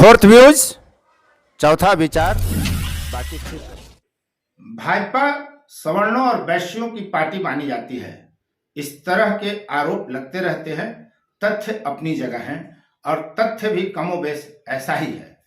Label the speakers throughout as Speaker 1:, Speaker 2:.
Speaker 1: Fourth views, चौथा विचार, बाकी ठीक है।
Speaker 2: भाजपा सवर्णों और वैश्यों की पार्टी मानी जाती है। इस तरह के आरोप लगते रहते हैं। तथ्य अपनी जगह हैं और तथ्य भी कमोबेश ऐसा ही है।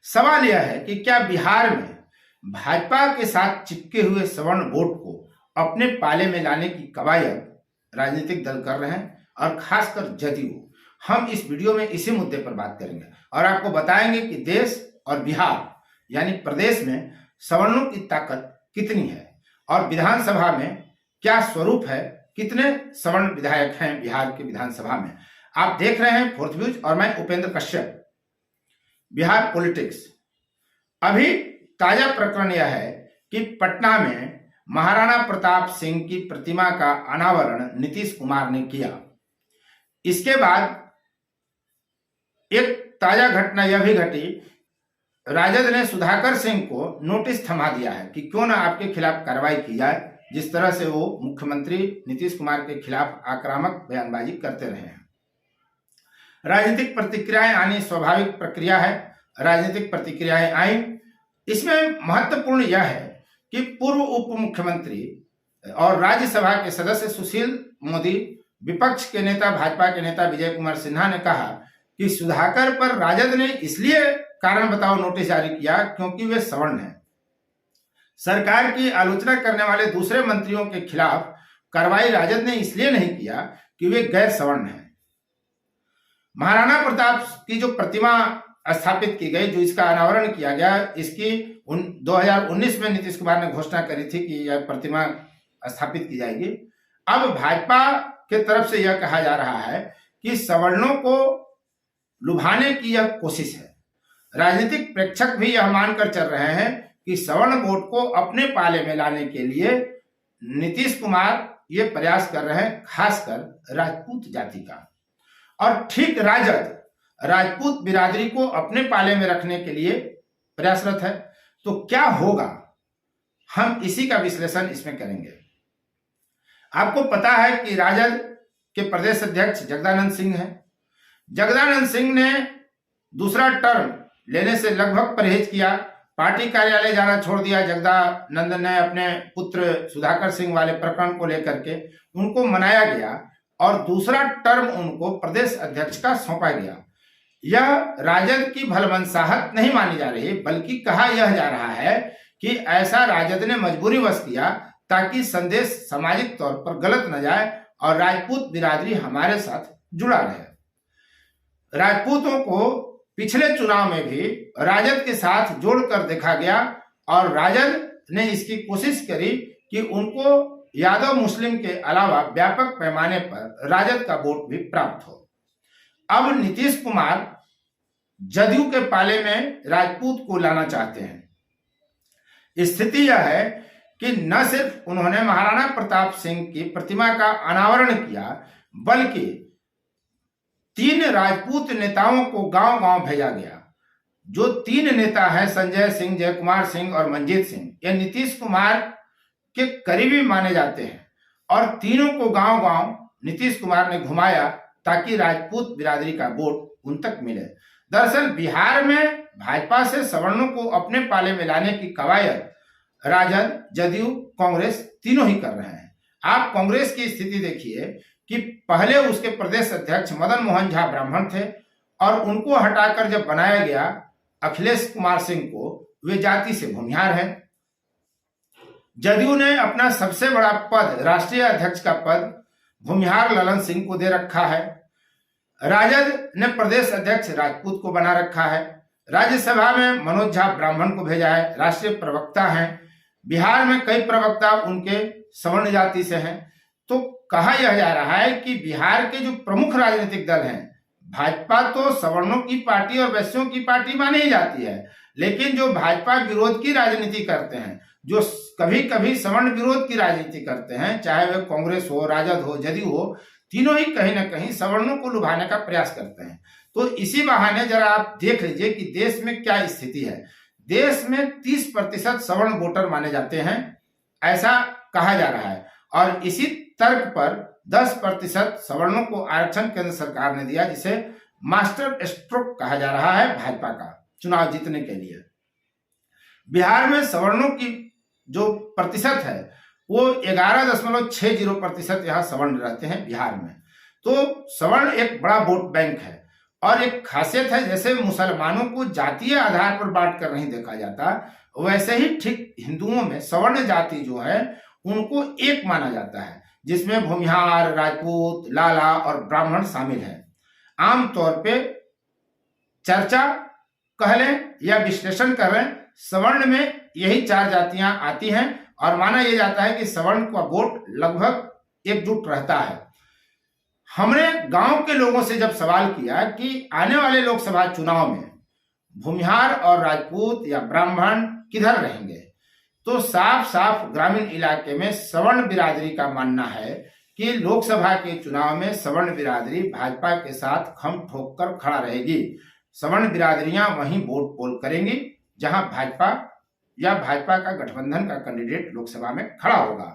Speaker 2: सवाल यह है कि क्या बिहार में भाजपा के साथ चिपके हुए सवर्ण वोट को अपने पाले में लाने की कवायद राजनीतिक दल कर रहे हैं, और खासकर जदयू। हम इस वीडियो में इसी मुद्दे पर बात करेंगे और आपको बताएंगे कि देश और बिहार यानी प्रदेश में सवर्णों की ताकत कितनी है और विधानसभा में क्या स्वरूप है, कितने सवर्ण विधायक हैं बिहार के विधानसभा में। आप देख रहे हैं फोर्थ व्यूज और मैं उपेंद्र कश्यप। बिहार पॉलिटिक्स। अभी ताजा प्रकरण यह है कि पटना में महाराणा प्रताप सिंह की प्रतिमा का अनावरण नीतीश कुमार ने किया। इसके बाद एक ताजा घटना यह भी घटी, राजद ने सुधाकर सिंह को नोटिस थमा दिया है कि क्यों ना आपके खिलाफ कार्रवाई की जाए, जिस तरह से वो मुख्यमंत्री नीतीश कुमार के खिलाफ आक्रामक बयानबाजी करते रहे हैं। राजनीतिक प्रतिक्रियाएं आनी स्वाभाविक प्रक्रिया है। राजनीतिक प्रतिक्रियाएं आई। इसमें महत्वपूर्ण यह है कि पूर्व उप मुख्यमंत्री और राज्यसभा के सदस्य सुशील मोदी, विपक्ष के नेता भाजपा के नेता विजय कुमार सिन्हा ने कहा कि सुधाकर पर राजद ने इसलिए कारण बताओ नोटिस जारी किया क्योंकि वे सवर्ण हैं। सरकार की आलोचना करने वाले दूसरे मंत्रियों के खिलाफ कार्रवाई राजद ने इसलिए नहीं किया कि वे गैर सवर्ण हैं। महाराणा प्रताप की जो प्रतिमा स्थापित की गई, जो इसका अनावरण किया गया, इसकी 2019 में नीतीश कुमार ने घोषणा करी थी कि यह प्रतिमा स्थापित की जाएगी। अब भाजपा के तरफ से यह कहा जा रहा है कि सवर्णों को लुभाने की यह कोशिश है। राजनीतिक प्रेक्षक भी यह मानकर चल रहे हैं कि सवर्ण वोट को अपने पाले में लाने के लिए नीतीश कुमार ये प्रयास कर रहे हैं, खासकर राजपूत जाति का। और ठीक राजद राजपूत बिरादरी को अपने पाले में रखने के लिए प्रयासरत है। तो क्या होगा, हम इसी का विश्लेषण इसमें करेंगे। आपको पता है कि राजद के प्रदेश अध्यक्ष जगदानंद सिंह हैं। जगदानंद सिंह ने दूसरा टर्म लेने से लगभग परहेज किया, पार्टी कार्यालय जाना छोड़ दिया। जगदानंद ने अपने पुत्र सुधाकर सिंह वाले प्रकरण को लेकर के उनको मनाया गया और दूसरा टर्म उनको प्रदेश अध्यक्ष का सौंपा गया। यह राजद की भलमनसाहत नहीं मानी जा रही, बल्कि कहा यह जा रहा है कि ऐसा राजद ने मजबूरीवश किया ताकि संदेश सामाजिक तौर पर गलत न जाए और राजपूत बिरादरी हमारे साथ जुड़ा रहे। राजपूतों को पिछले चुनाव में भी राजद के साथ जोड़कर देखा गया और राजद ने इसकी कोशिश करी कि उनको यादव मुस्लिम के अलावा व्यापक पैमाने पर राजद का वोट भी प्राप्त हो। अब नीतीश कुमार जदयू के पाले में राजपूत को लाना चाहते हैं। स्थिति यह है कि न सिर्फ उन्होंने महाराणा प्रताप सिंह की प्रतिमा का अनावरण किया, बल्कि 3 राजपूत नेताओं को गांव-गांव भेजा गया। जो 3 नेता हैं, संजय सिंह, जयकुमार सिंह और मंजीत सिंह, ये नीतीश कुमार के करीबी माने जाते हैं और तीनों को गांव-गांव नीतीश कुमार ने घुमाया ताकि राजपूत बिरादरी का वोट उन तक मिले। दरअसल बिहार में भाजपा से सवर्णों को अपने पाले में लाने की कवायद राजद, जदयू, कांग्रेस तीनों ही कर रहे हैं। आप कांग्रेस की स्थिति देखिए कि पहले उसके प्रदेश अध्यक्ष मदन मोहन झा ब्राह्मण थे और उनको हटाकर जब बनाया गया अखिलेश कुमार सिंह को, वे जाति से भूमिहार हैं। जदयू ने अपना सबसे बड़ा पद, राष्ट्रीय अध्यक्ष का पद, भूमिहार ललन सिंह को दे रखा है। राजद ने प्रदेश अध्यक्ष राजपूत को बना रखा है। राज्यसभा में मनोज झा ब्राह्मण को भेजा है, राष्ट्रीय प्रवक्ता हैं। बिहार में कई प्रवक्ता उनके सवर्ण जाति से हैं। तो कहा यह जा रहा है कि बिहार के जो प्रमुख राजनीतिक दल हैं, भाजपा तो सवर्णों की पार्टी और वैश्यों की पार्टी मानी ही जाती है, लेकिन जो भाजपा विरोध की राजनीति करते हैं, जो कभी कभी सवर्ण विरोध की राजनीति करते हैं, चाहे वह कांग्रेस हो, राजद हो, जदयू हो, तीनों ही कहीं ना कहीं सवर्णों को लुभाने का प्रयास करते हैं। तो इसी बहाने जरा आप देख लीजिए कि देश में क्या स्थिति है। देश में 30% सवर्ण वोटर माने जाते हैं, ऐसा कहा जा रहा है, और इसी तर्क पर 10% सवर्णों को आरक्षण केंद्र सरकार ने दिया, जिसे मास्टर स्ट्रोक कहा जा रहा है भाजपा का चुनाव जीतने के लिए। बिहार में सवर्णों की जो प्रतिशत है वो 11.60% यहाँ सवर्ण रहते हैं बिहार में। तो सवर्ण एक बड़ा वोट बैंक है और एक खासियत है, जैसे मुसलमानों को जातीय आधार पर बांट कर नहीं देखा जाता, वैसे ही ठीक हिंदुओं में सवर्ण जाति जो है उनको एक माना जाता है, जिसमें भूमिहार, राजपूत, लाला और ब्राह्मण शामिल हैं। आमतौर पे चर्चा कह लें या विश्लेषण कर लें, सवर्ण में यही 4 जातियां आती हैं और माना यह जाता है कि सवर्ण का वोट लगभग एकजुट रहता है। हमने गांव के लोगों से जब सवाल किया कि आने वाले लोकसभा चुनाव में भूमिहार और राजपूत या ब्राह्मण किधर रहेंगे, तो साफ साफ ग्रामीण इलाके में सवर्ण बिरादरी का मानना है कि लोकसभा के चुनाव में सवर्ण बिरादरी भाजपा के साथ खम ठोक कर खड़ा रहेगी। सवर्ण बिरादरियां वहीं वोट पोल करेंगी जहां भाजपा या भाजपा का गठबंधन का कैंडिडेट लोकसभा में खड़ा होगा।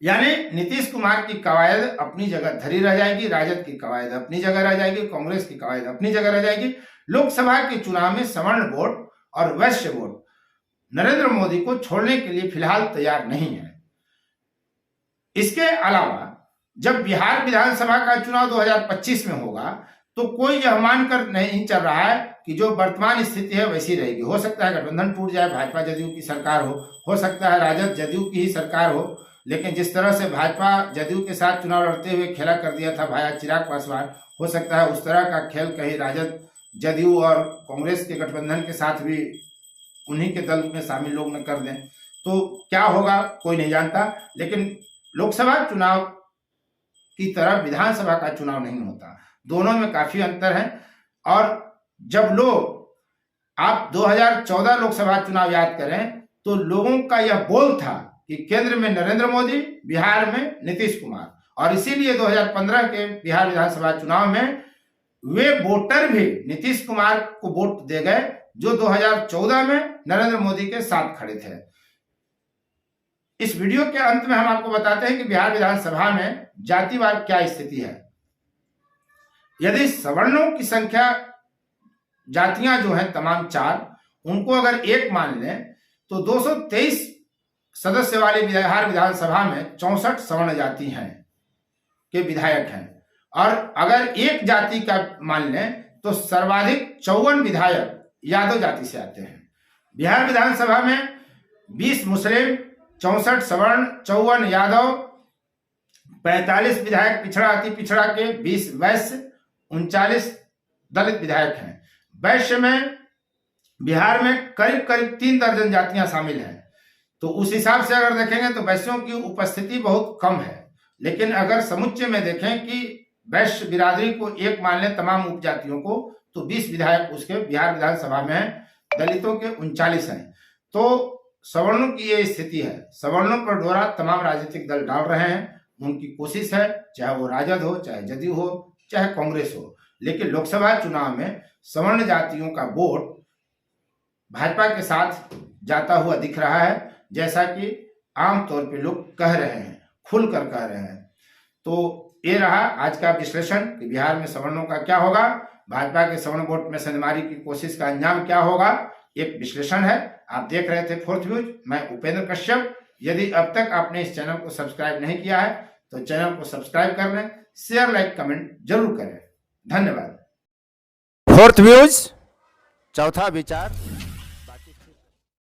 Speaker 2: यानी नीतीश कुमार की कवायद अपनी जगह धरी रह जाएगी, राजद की कवायद अपनी जगह रह जाएगी, कांग्रेस की कवायद अपनी जगह रह जाएगी। लोकसभा के चुनाव में सवर्ण वोट और वैश्य वोट नरेंद्र मोदी को छोड़ने के लिए फिलहाल तैयार नहीं है। इसके अलावा जब बिहार विधानसभा का चुनाव 2025 में होगा तो कोई यह मानकर नहीं चल रहा है कि जो वर्तमान स्थिति है वैसी रहेगी। हो सकता है गठबंधन टूट जाए, भाजपा जदयू की सरकार हो सकता है राजद जदयू की ही सरकार हो, लेकिन जिस तरह से भाजपा जदयू के साथ चुनाव लड़ते हुए खेला कर दिया था भाया चिराग पासवान, हो सकता है उस तरह का खेल कहीं राजद जदयू और कांग्रेस के गठबंधन के साथ भी उन्हीं के दल में शामिल लोग न कर दें। तो क्या होगा कोई नहीं जानता, लेकिन लोकसभा चुनाव की तरह विधानसभा का चुनाव नहीं होता, दोनों में काफी अंतर है। और जब लोग आप 2014 लोकसभा चुनाव याद करें तो लोगों का यह बोल था कि केंद्र में नरेंद्र मोदी, बिहार में नीतीश कुमार, और इसीलिए 2015 के बिहार विधानसभा चुनाव में वे वोटर भी नीतीश कुमार को वोट दे गए जो 2014 में नरेंद्र मोदी के साथ खड़े थे। इस वीडियो के अंत में हम आपको बताते हैं कि बिहार विधानसभा में जातिवार क्या स्थिति है। यदि सवर्णों की संख्या, जातियां जो है तमाम 4, उनको अगर एक मान लें तो 223 सदस्य वाले बिहार विधानसभा में 64 सवर्ण जाति हैं के विधायक हैं, और अगर एक जाति का मान लें तो सर्वाधिक 54 विधायक यादव जाति से आते हैं। बिहार विधानसभा में 20 मुस्लिम, 64 सवर्ण, 54 यादव, 45 विधायक पिछड़ा अति पिछड़ा के, 20 वैश्य, 39 दलित विधायक हैं। वैश्य में बिहार में करीब करीब 3 दर्जन जातियां शामिल हैं। तो उस हिसाब से अगर देखेंगे तो वैश्यों की उपस्थिति बहुत कम है। लेकिन अगर समुच्चय में देखें कि वैश्य बिरादरी को एक मान लें तमाम उपजातियों को, तो 20 विधायक उसके बिहार विधानसभा में हैं, दलितों के 39 हैं। तो सवर्णों की ये स्थिति है। सवर्णों पर डोरा तमाम राजनीतिक दल डाल रहे हैं, उनकी कोशिश है, चाहे वो राजद हो, चाहे जदयू हो, चाहे कांग्रेस हो। लेकिन लोकसभा चुनाव में सवर्ण जातियों का वोट भाजपा के साथ जाता हुआ दिख रहा है, जैसा कि आमतौर पे लोग कह रहे हैं, खुलकर कह रहे हैं। तो ये रहा आज का विश्लेषण कि बिहार में सवर्णों का क्या होगा, भाजपा के सवर्ण वोट में संधमारी की कोशिश का अंजाम क्या होगा। एक विश्लेषण है। आप देख रहे थे फोर्थ व्यूज, मैं उपेंद्र कश्यप। यदि अब तक आपने इस चैनल को सब्सक्राइब नहीं किया है तो चैनल को सब्सक्राइब कर लें, शेयर, लाइक, कमेंट जरूर करें। धन्यवाद।
Speaker 1: फोर्थ व्यूज, चौथा विचार।